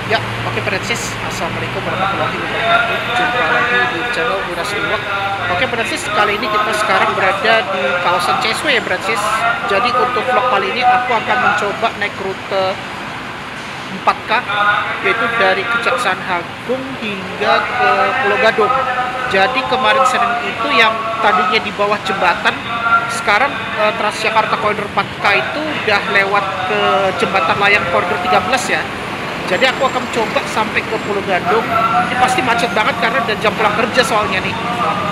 Ya, oke Francis. Assalamualaikum warahmatullahi wabarakatuh. Jumpa lagi di channel Miras Luwak. Oke Francis, kali ini kita sekarang berada di kawasan CSW ya Francis. Jadi untuk vlog kali ini aku akan mencoba naik rute 4K, yaitu dari Kejaksaan Agung hingga ke Pulau Gadung. Jadi kemarin Senin itu yang tadinya di bawah jembatan, sekarang Transjakarta Koridor 4K itu udah lewat ke jembatan layang Koridor 13 ya. Jadi aku akan coba sampai ke Pulau Gadung. Ini pasti macet banget karena udah jam pulang kerja soalnya nih.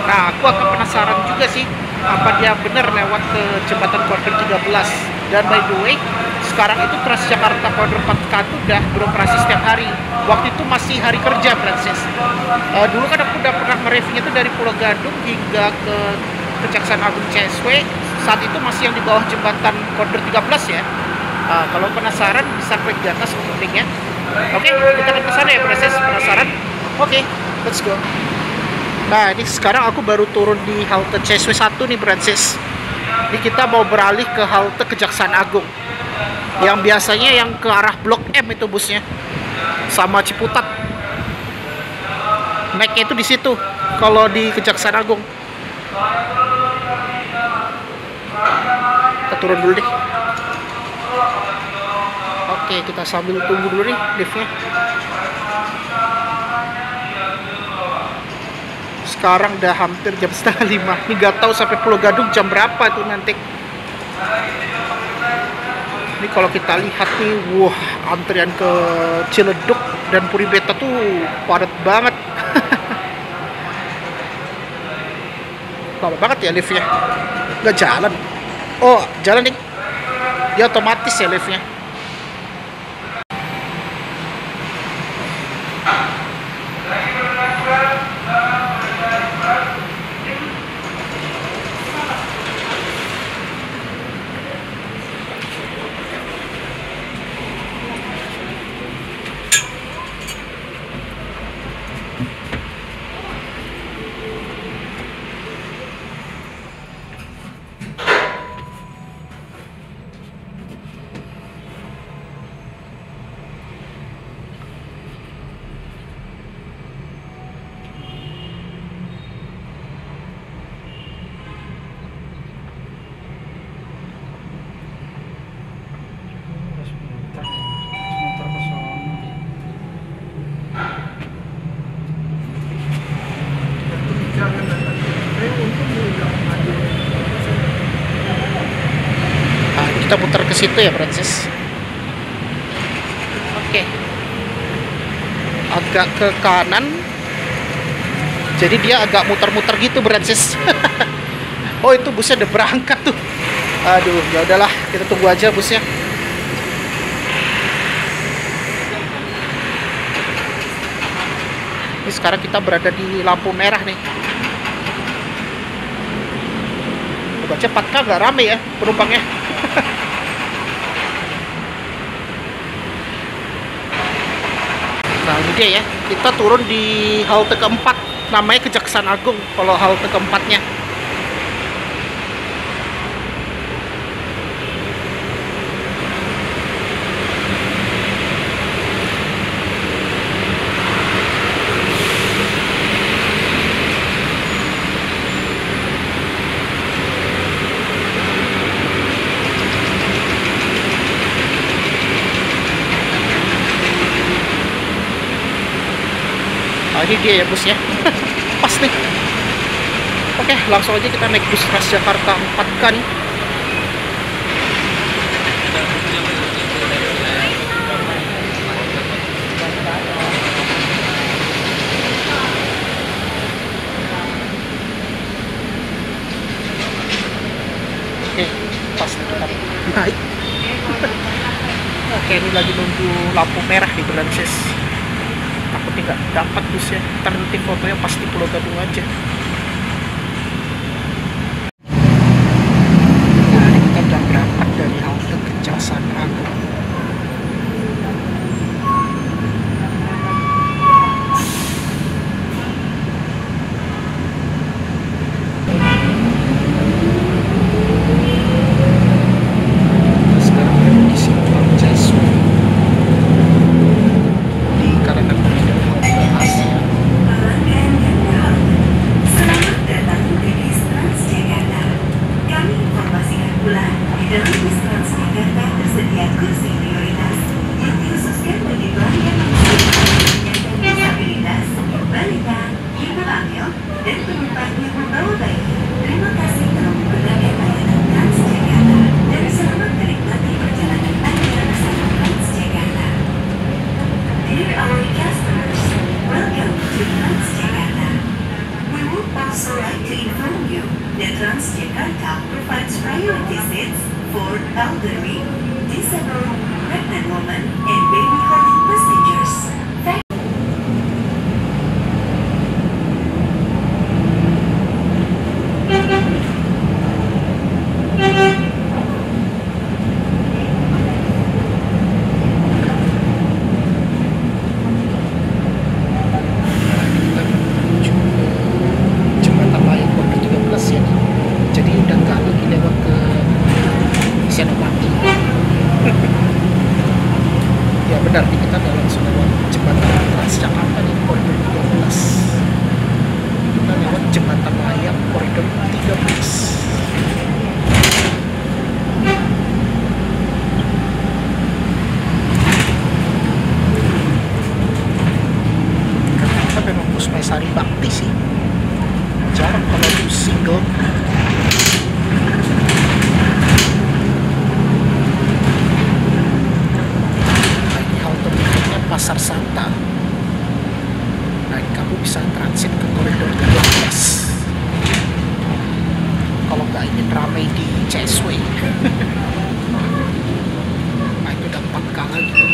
Nah, aku akan penasaran juga sih apa dia benar lewat ke jembatan Koridor 13. Dan by the way, sekarang itu Transjakarta Koridor 4K itu udah beroperasi setiap hari. Waktu itu masih hari kerja, Francis. Dulu kan aku udah pernah mereviewnya itu dari Pulau Gadung hingga ke Kejaksaan Agung CSW. Saat itu masih yang di bawah jembatan Koridor 13 ya. Kalau penasaran bisa klik di atas untuk linknya. Oke, kita akan ke sana ya, Francis. Penasaran? Oke, let's go. Nah, ini sekarang aku baru turun di halte CSW 1 nih, Francis. Ini kita mau beralih ke halte Kejaksaan Agung. Yang biasanya yang ke arah Blok M itu busnya. Sama Ciputat. Naiknya itu di situ kalau di Kejaksaan Agung. Kita turun dulu deh. Oke, kita sambil tunggu dulu nih liftnya. Sekarang udah hampir jam setengah 5. Ini gak tahu sampai Pulau Gadung jam berapa tuh nanti. Ini kalau kita lihat nih, wah, antrian ke Ciledug dan Puri Beta tuh padat banget. Lama banget ya liftnya. Nggak jalan. Oh, jalan nih. Dia otomatis ya liftnya. Kita putar ke situ ya, Francis. Oke. Agak ke kanan. Jadi dia agak muter-muter gitu, Francis. Oh, itu busnya udah berangkat tuh. Aduh, ya udahlah, kita tunggu aja busnya. Ini sekarang kita berada di lampu merah nih. Baca 4K nggak rame ya penumpangnya. Nah, ini dia ya, kita turun di halte keempat, namanya Kejaksaan Agung kalau halte keempatnya. Ini dia ya busnya. Pas nih. Oke, langsung aja kita naik bus Transjakarta 4K nih. Oke, pas nih kita naik. Oke, ini lagi nunggu lampu merah di Francis. Aku tidak dapat busnya, nanti fotonya pasti Pulau Gadung aja. Nah, ini kita udah berangkat dari halte Kejaksaan Agung. Sekarang di simpang CSW di Transjakarta provides priority seats for elderly, disabled, pregnant women, and baby holding passengers. Jembatan Layang Koridor 13 ya nih. Jadi udah nggak lagi lewat ke Senopati. Ya benar nih, kita udah langsung lewat jembatan Transjakarta di Koridor 13. Kita lewat jembatan Layang Koridor 13. Kita memang Puspaisari Bakti sih. Jarang kalau itu single. Ini halte berikutnya Pasar Santa. Nah, kamu bisa transit ke koridor 12. Kalau nggak ingin ramai di Chesway. Nah, itu udah 4 kali gitu.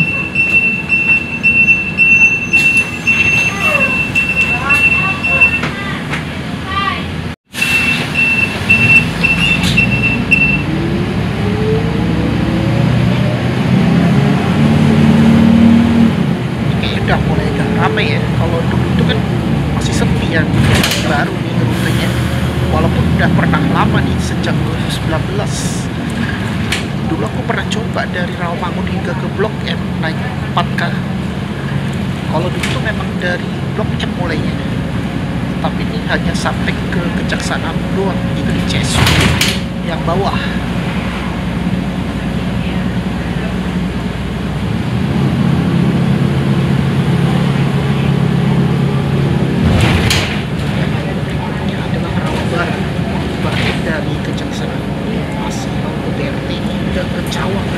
Udah mulai agak rame ya. Kalau dulu itu kan masih sepi ya, baru nih rutenya, walaupun udah pernah lama nih sejak 2019. Dulu aku pernah coba dari Rawamangun hingga ke Blok M naik 4K. Kalau dulu tuh memang dari Blok M mulainya, tapi ini hanya sampai ke Kejaksaan Agung doang, itu di Chesway yang bawah. Dari Kejaksaan Agung masih mau ke BRT udah ke Cawang.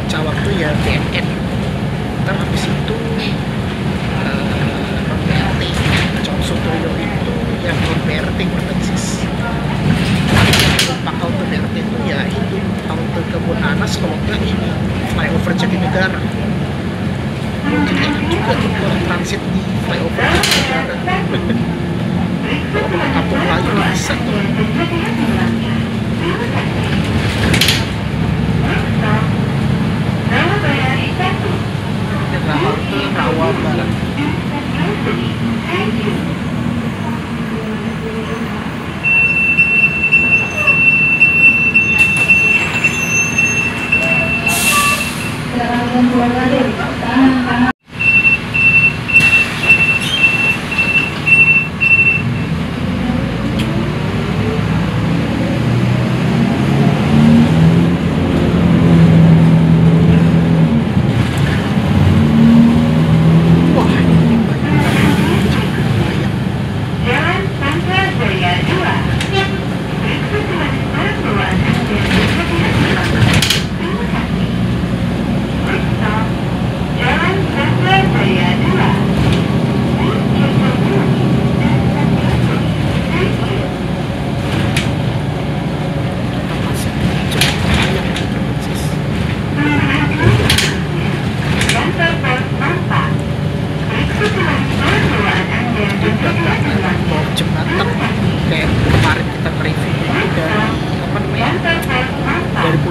Cawang tuh ya BNN. Ntar habis itu non BRT. Cawang Sutoyo itu yang non BRT berbasis. Pak halte BRT itu ya itu halte Kebun Nanas, kalau enggak ini flyover Jatinegara. Jadi enak juga tuh kalau transit di flyover Jatinegara. Kalau mau ke Kampung Melayu bisa tuh. Ini halte Rawa Barat.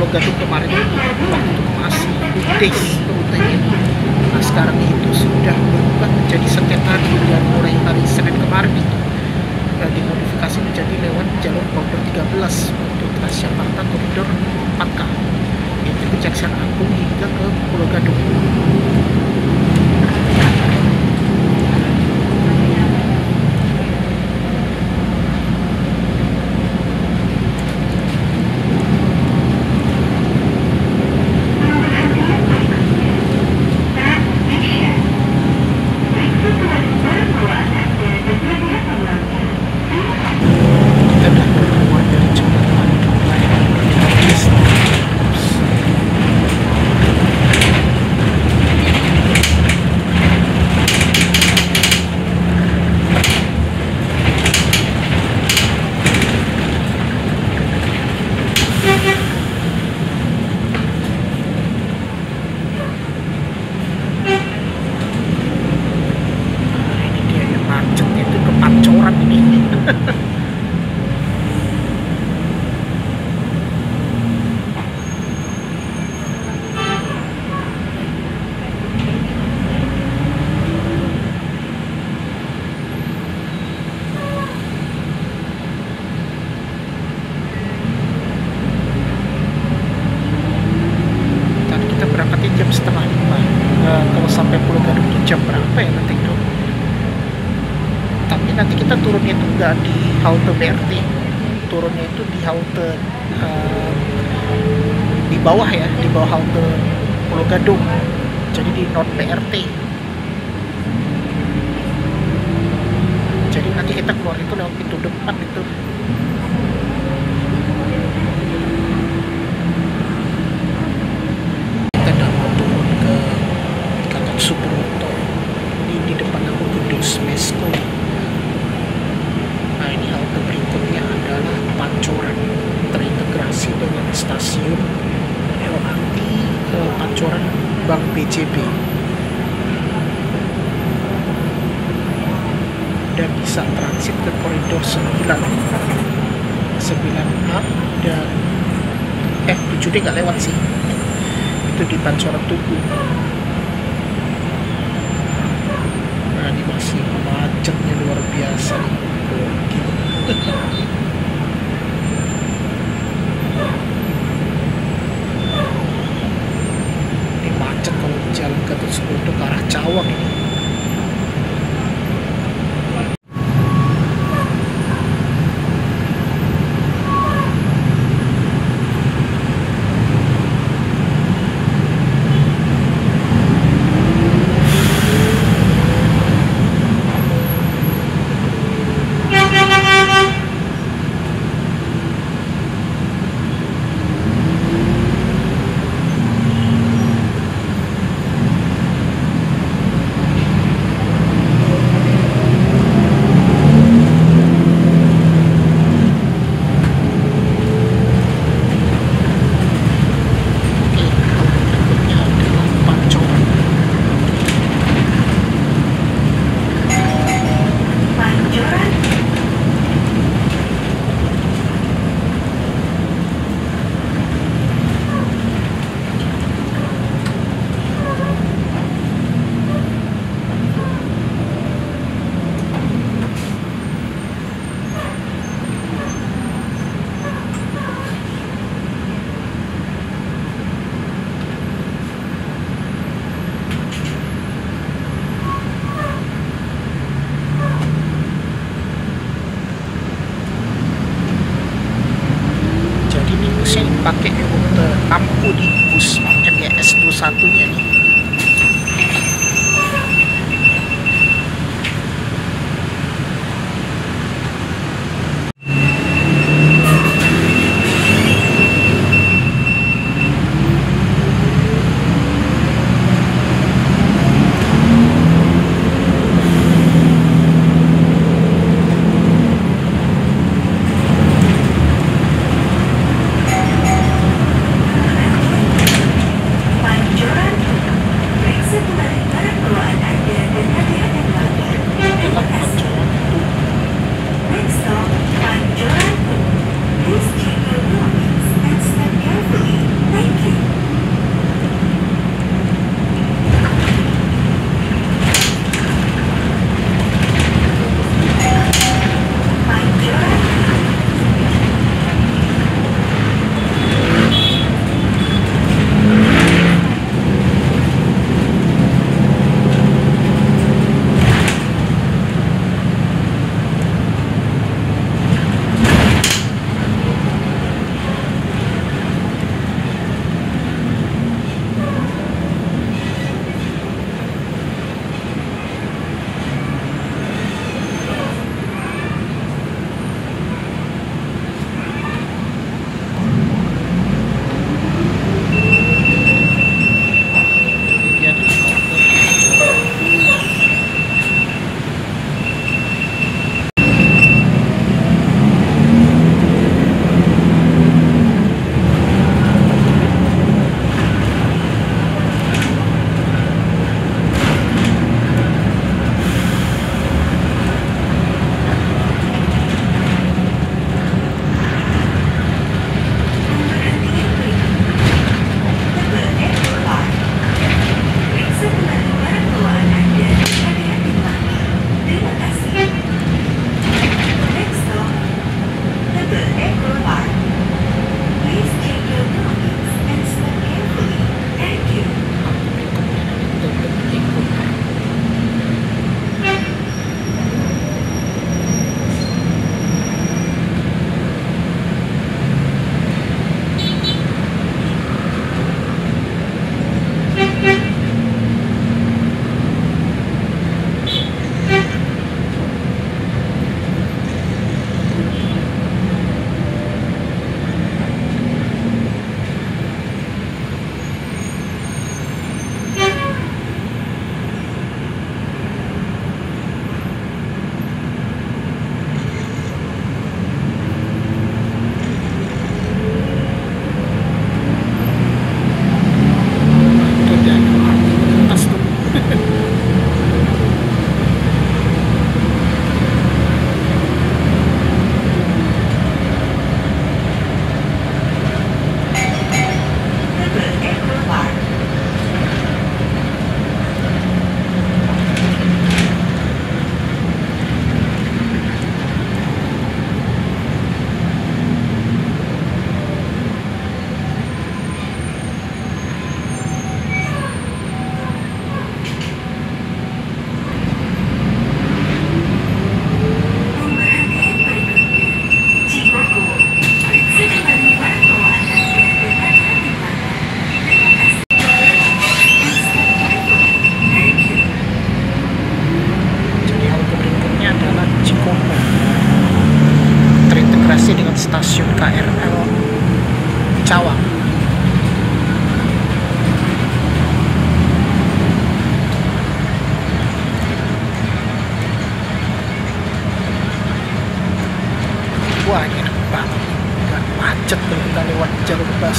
Gadung kemarin waktu itu masih weekdays rutenya. Nah sekarang itu sudah berubah menjadi setiap hari, dan mulai hari Senin kemarin itu dimodifikasi menjadi lewat jalur koridor 13 untuk Transjakarta koridor 4K, yaitu Kejaksaan Agung hingga ke Pulau Gadung. Kalau sampai Pulau Gadung itu jam berapa ya nanti itu? Tapi nanti kita turunnya itu nggak di halte BRT, turunnya itu di halte di bawah ya, di bawah halte Pulau Gadung, jadi di non BRT. Jadi nanti kita keluar itu lewat pintu depan itu. Kita udah mau turun ke Gatot Subroto. Ini di depan aku gedung Smesco. Nah, ini halte berikutnya adalah Pancoran, terintegrasi dengan stasiun LRT Pancoran Bank BJB. Dan bisa transit ke koridor 9A dan 7D nggak lewat sih, itu di Pancoran Tugu. Nah, ini masih macetnya luar biasa nih. Ini macet kalau jalan Gatot Subroto ke arah Cawang ini.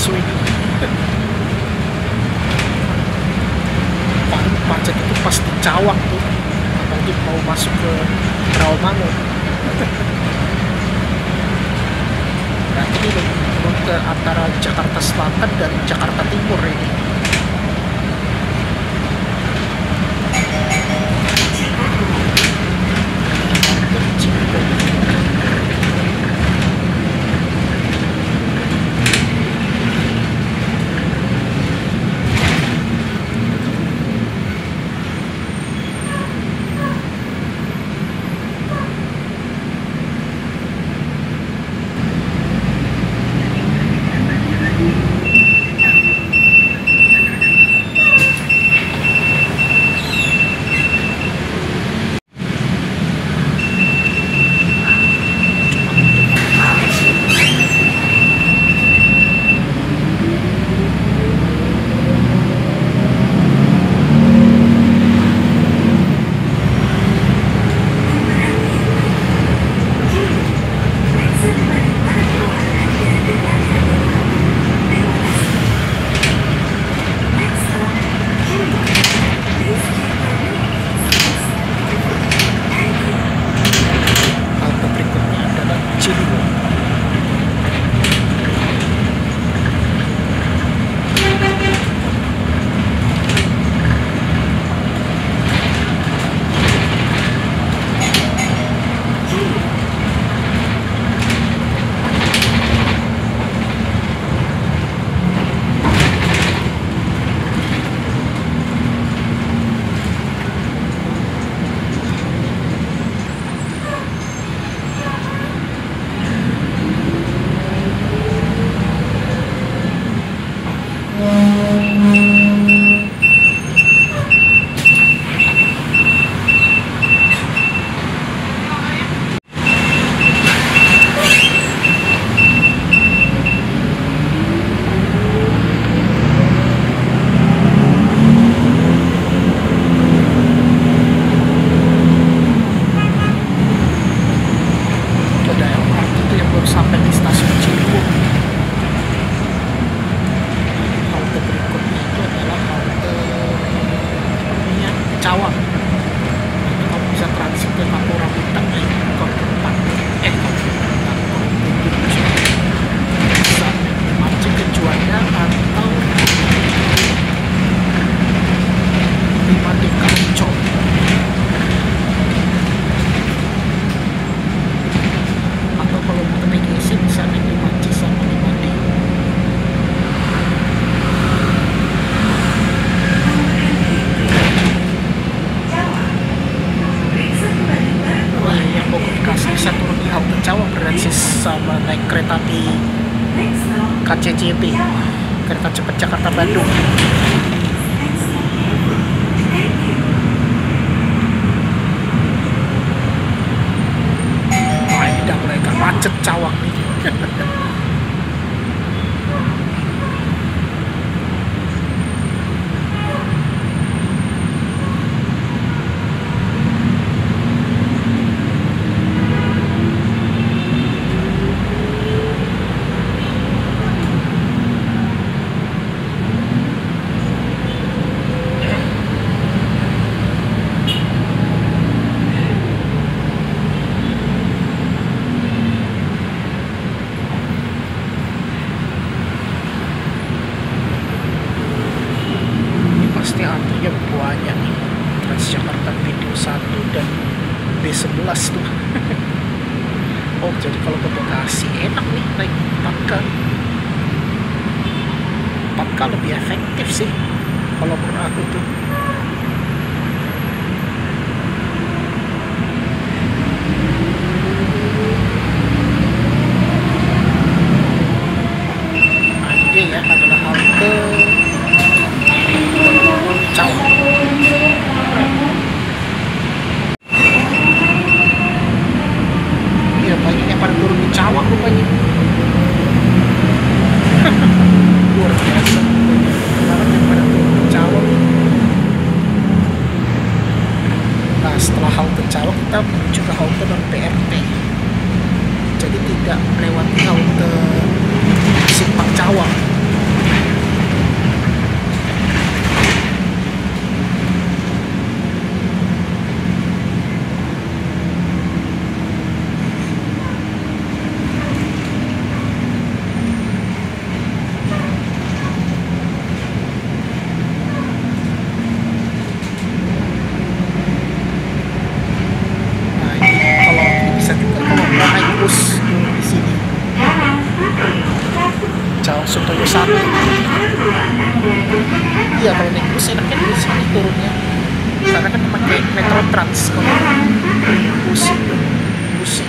busway ini. Paling macet itu pas di Cawang tuh, apalagi mau masuk ke Rawamangun. Nah ini rute antara Jakarta Selatan dan Jakarta Timur ini. Sama naik kereta api KCJB, kereta cepat Jakarta Bandung. Wah ini udah mulai agak macet Cawang nih. Antrinya banyak nih, Transjakarta B21 dan B11 tuh. Oh jadi kalau ke Bekasi enak nih naik 4K. 4K lebih efektif sih kalau menurut aku tuh. Nah ini ya adalah halte Cawang. Iya banyak yang pada turun di Cawang rupanya. Luar biasa. Orang yang pada turun di Cawang. Nah setelah halte Cawang kita menuju ke halte non BRT. Jadi tidak melewati halte Simpang Cawang. Mikrotrans kalau pusing pusing.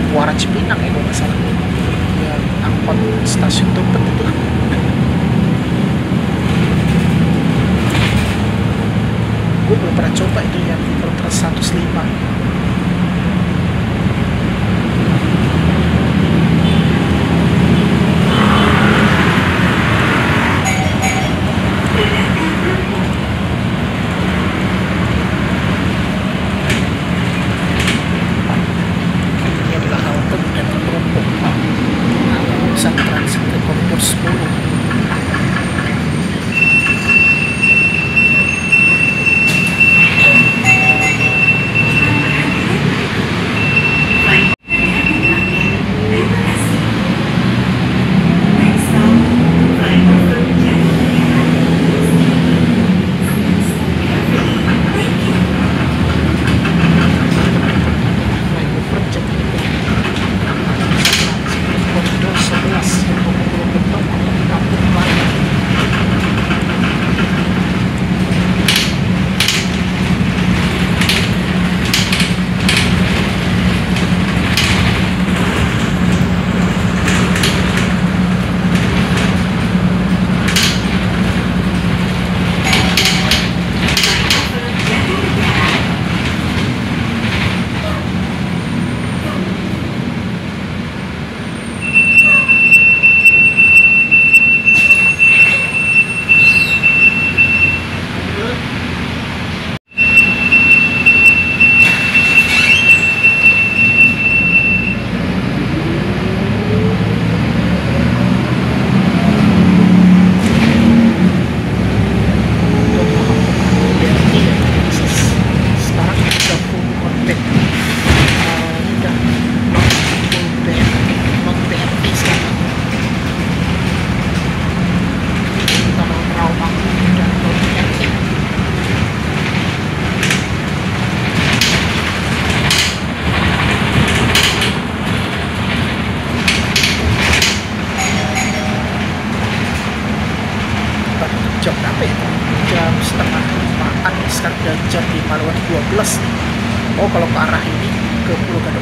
Muara Cipinang ya kalau nggak salah, ya angkot stasiun Tebet itu. Gue belum pernah coba itu yang Mikrotrans 105. Transit ke koridor 10.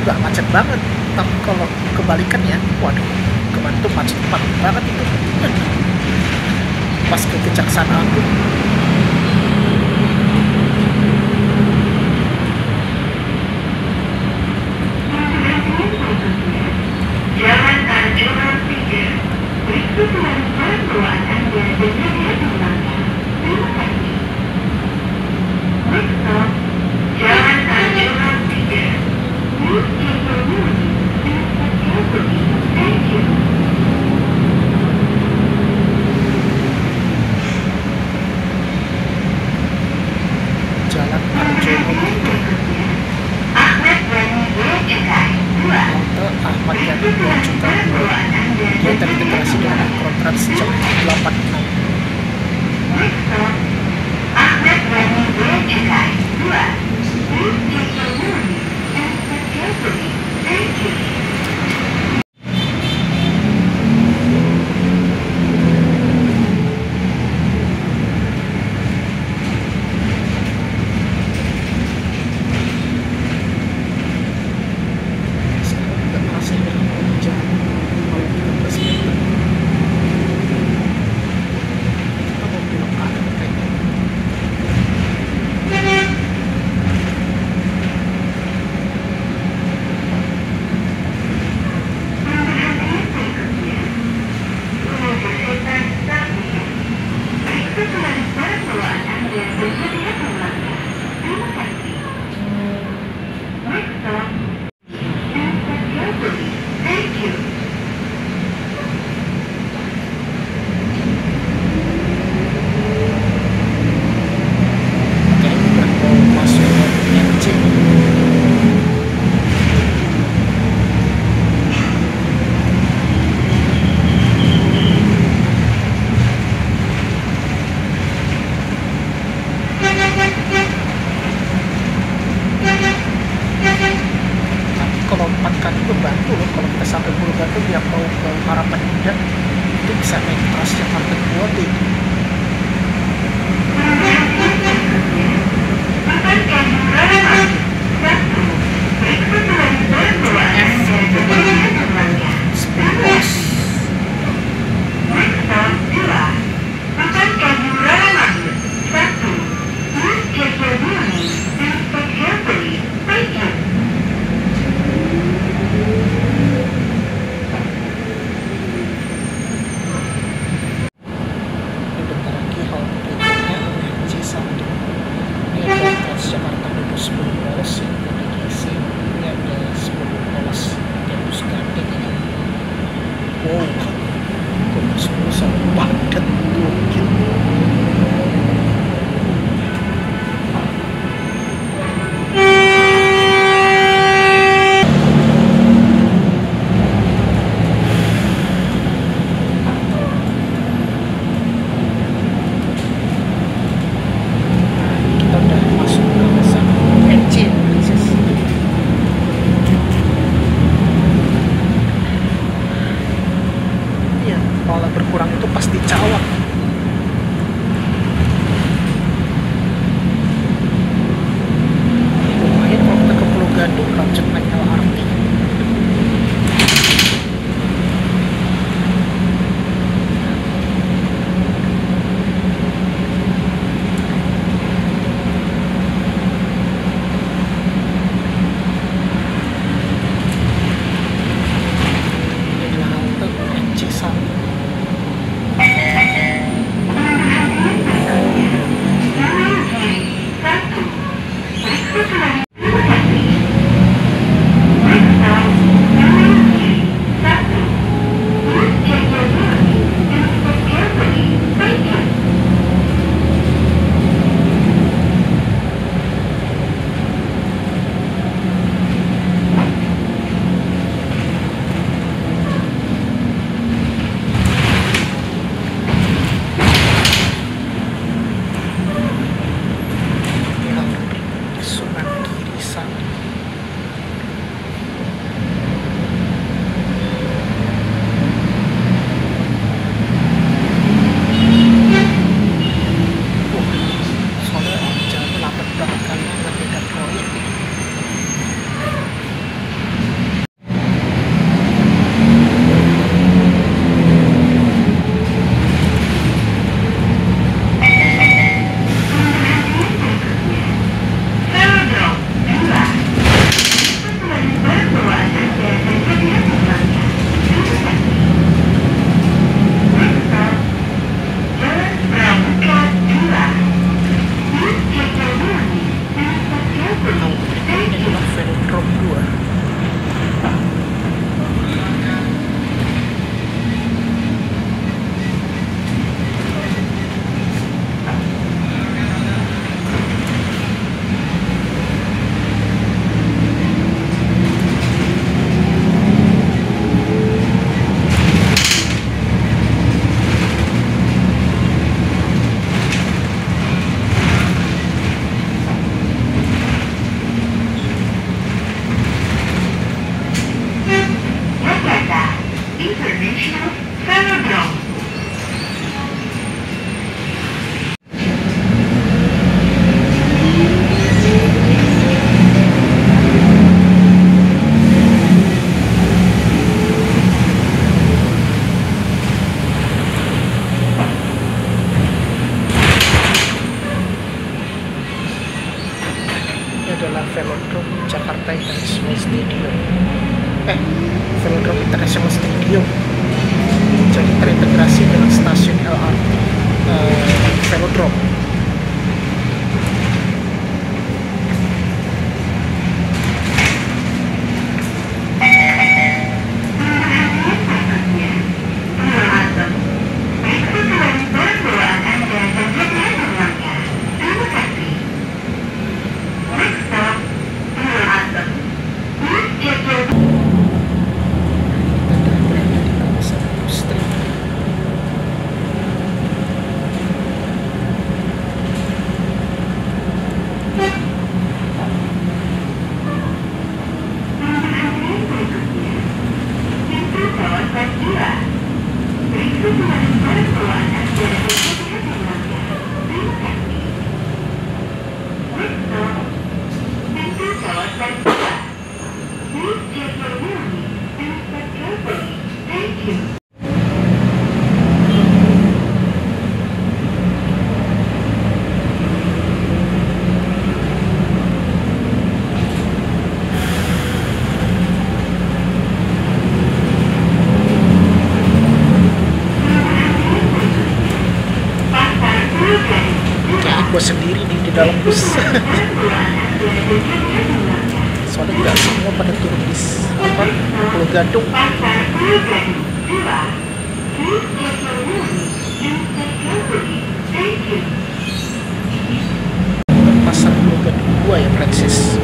nggak macet banget, tapi kalau kebalikannya, waduh, kemarin tuh macet banget itu. Pas ke Kejaksaan Agung. Jalan Arjuna 3. Berikut melanjutkan bahwa Anda dengan hati. Terima kasih. Next stop, Jalan Arjuna 3. Please take your warning and carefully. Thank you. Jalan Arjuna 3. Ahmad Yani Bea Cukai 2. Halte Ahmad Yani Bea Cukai 2. Dia terintegrasi dengan Akrotrans sejak 86. Next stop, Ahmad Yani Bea Cukai 2. Please take your warning and carefully. Thank you. Sekarang udah merasa berjalan kalau 15 meter. Kita mau belok kanan kayaknya. Thank you. Oke, udah mau masuk MC. Tapi kalau 4 kali membantu loh, kalau kita sampai Pulau Batu yang mau ke Harapan Indah itu bisa naik Transjakarta 2D. Velodrome International Stadium. Jadi terintegrasi dengan stasiun LRT Velodrome. Gue sendiri di dalam bus. Soalnya nggak semua pada turun di Pulau Gadung. Pasar Pulau Gadung 2 ya, Francis.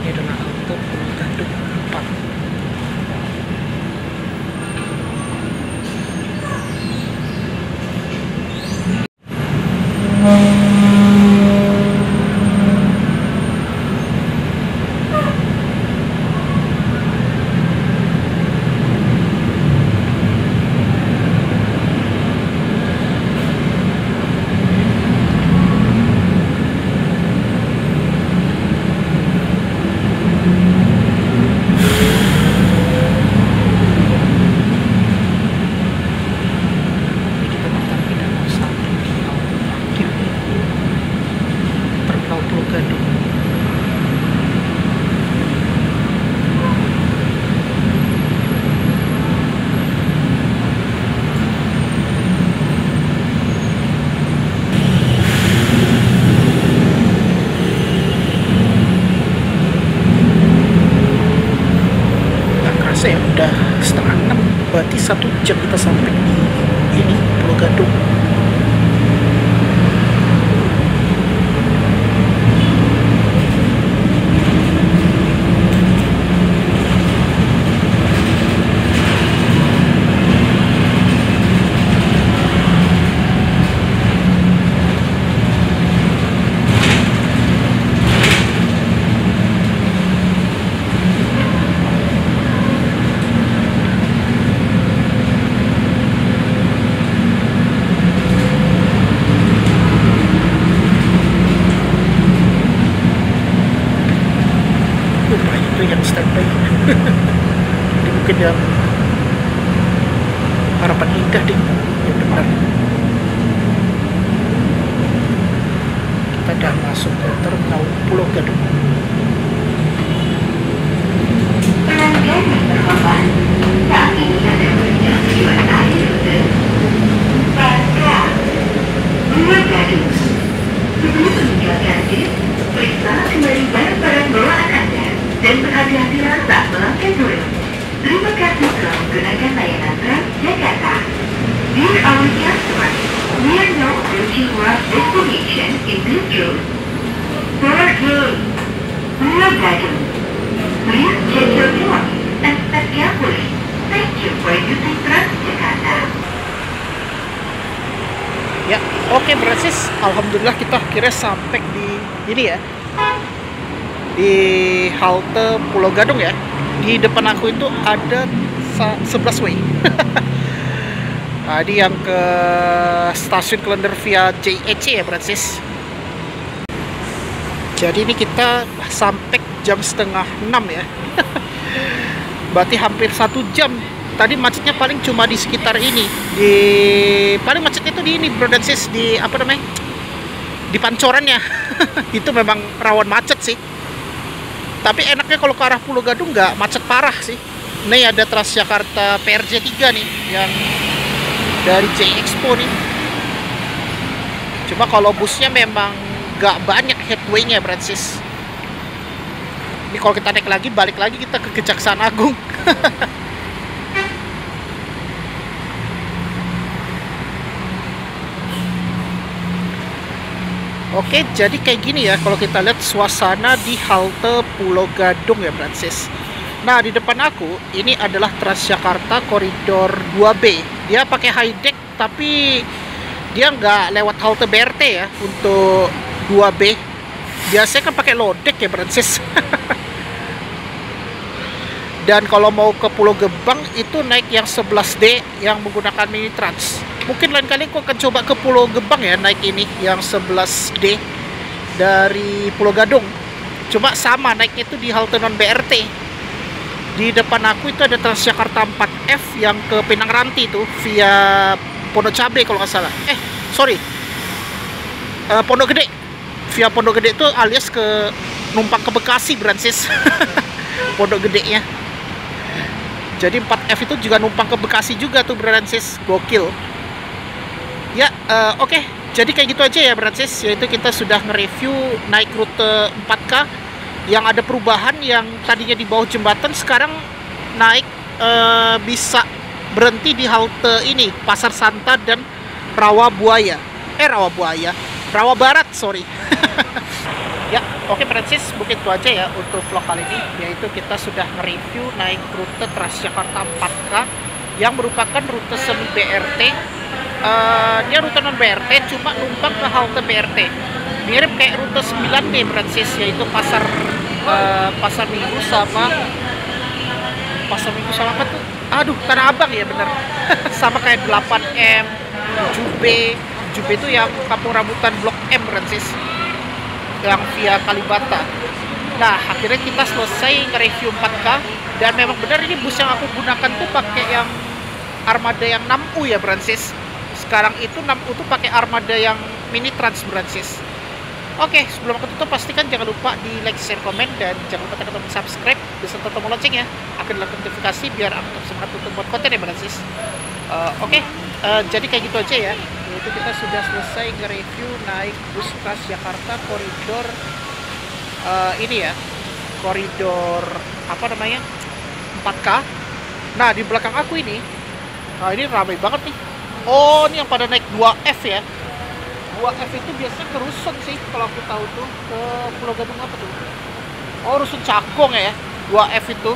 Ini adalah halte Pulau Gadung 4. Ya udah 5:30, berarti 1 jam kita sampai di ini Pulau Gadung. Yang standby. Ini mungkin yang Harapan Indah deh, yang benar. Kita udah masuk ke terminal Pulau Gadung. Pelanggan berhormat, saat ini Anda menuju tujuan akhir rute. Bangka, 2 gading. Sebelum meninggalkan bis, periksa kembali barang-barang bawaan Anda dan berhati-hatilah saat melangkah turun. Terima kasih telah menggunakan layanan Transjakarta. Dear our customers, we are now approaching our destination in this route. For gate, 2 gading. Please check your belongings and step carefully. Thank you for using Transjakarta. Ya, oke Brancis. Alhamdulillah kita akhirnya sampai di ini ya. Di halte Pulau Gadung ya. Di depan aku itu ada 11 way. Tadi yang ke stasiun Klender via JEC ya Brancis. Jadi ini kita sampai jam setengah 6 ya. Berarti hampir 1 jam. Tadi macetnya paling cuma di sekitar ini. Paling macetnya itu di ini Brancis, di apa namanya? Di pancorannya. Itu memang rawan macet sih. Tapi enaknya kalau ke arah Pulau Gadung nggak macet parah sih. Nih ada Transjakarta PRJ 3 nih yang dari J-Expo nih. Cuma kalau busnya memang nggak banyak headway-nya Brancis. Ini kalau kita naik lagi, balik lagi kita ke Kejaksaan Agung. Oke, jadi kayak gini ya kalau kita lihat suasana di halte Pulau Gadung ya Brancis. Nah, di depan aku ini adalah Transjakarta koridor 2B. Dia pakai high deck tapi dia nggak lewat halte BRT ya untuk 2B. Biasanya kan pakai low deck ya Brancis. Dan kalau mau ke Pulau Gebang itu naik yang 11D yang menggunakan mini trans. Mungkin lain kali aku akan coba ke Pulau Gebang ya, naik ini yang 11D dari Pulau Gadung. Cuma sama naiknya itu di halte non BRT. Di depan aku itu ada Transjakarta 4F yang ke Pinang Ranti itu via Pondok Cabe kalau nggak salah. Pondok Gede. Via Pondok Gede itu alias ke numpang ke Bekasi Brancis. Pondok Gedenya. Jadi 4F itu juga numpang ke Bekasi juga tuh Brancis. Gokil. Ya, oke. Jadi kayak gitu aja ya Brancis. Yaitu kita sudah nge-review naik rute 4K yang ada perubahan, yang tadinya di bawah jembatan sekarang naik bisa berhenti di halte ini Pasar Santa dan Rawa Barat, sorry. Ya, oke Brancis, mungkin itu aja ya untuk vlog kali ini, yaitu kita sudah nge-review naik rute Transjakarta 4K yang merupakan rute semi BRT. Dia rute non BRT cuma numpang ke halte BRT, mirip kayak rute 9B Brancis, yaitu pasar Minggu sama apa tuh? Aduh, Tanah Abang ya bener. Sama kayak 8M, 7B itu yang Kampung Rambutan Blok M Brancis, yang via Kalibata. Nah, akhirnya kita selesai nge-review 4K, dan memang benar ini bus yang aku gunakan tuh pakai yang armada yang 6U ya Brancis. Sekarang itu 6U tuh pakai armada yang mini trans Brancis. Oke, sebelum aku tutup pastikan jangan lupa di like, share, komen, dan jangan lupa tekan tombol subscribe beserta tombol lonceng ya, akan dapat notifikasi biar aku tetap semangat untuk buat konten ya Brancis. Jadi kayak gitu aja ya. Yaitu kita sudah selesai nge-review naik bus Transjakarta koridor ini ya, koridor apa namanya 4K. Nah, di belakang aku ini ramai banget nih. Oh, ini yang pada naik 2F ya. 2F itu biasanya ke Rusun sih, kalau aku tahu tuh ke Pulau Gadung apa tuh. Oh, Rusun Cakung ya. 2F itu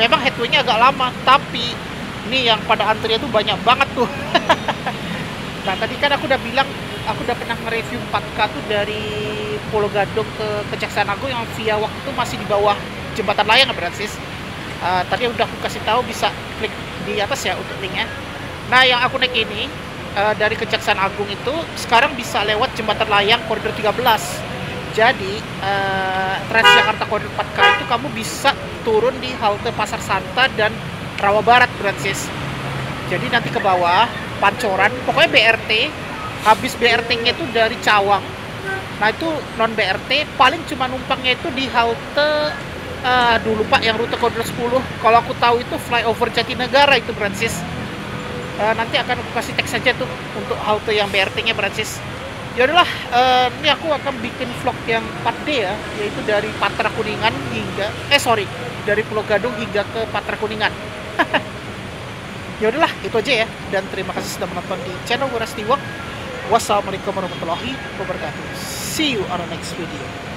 memang headway-nya agak lama, tapi ini yang pada antrinya tuh banyak banget tuh. Nah, tadi kan aku udah bilang, aku udah pernah nge-review 4K tuh dari Pulau Gadung ke Kejaksaan Agung yang via waktu itu masih di bawah jembatan layang ya Brancis. Tadi udah aku kasih tahu, bisa klik di atas ya untuk linknya. Nah, yang aku naik ini dari Kejaksaan Agung itu sekarang bisa lewat jembatan layang koridor 13. Jadi Transjakarta koridor 4K itu kamu bisa turun di halte Pasar Santa dan Rawa Barat Brancis. Jadi nanti ke bawah Pancoran, pokoknya BRT. Habis BRT-nya itu dari Cawang. Nah, itu non BRT, paling cuma numpangnya itu di halte dulu Pak yang rute koridor 10. Kalau aku tahu itu flyover Jatinegara itu Brancis. Nanti akan aku kasih teks saja tuh untuk halte yang BRT-nya Brancis. Ya udahlah, ini aku akan bikin vlog yang 4D ya, yaitu dari Patra Kuningan hingga dari Pulau Gadung hingga ke Patra Kuningan. Ya udahlah, itu aja ya. Dan terima kasih sudah menonton di channel Ngurasti Work. Wassalamualaikum warahmatullahi wabarakatuh. See you on the next video.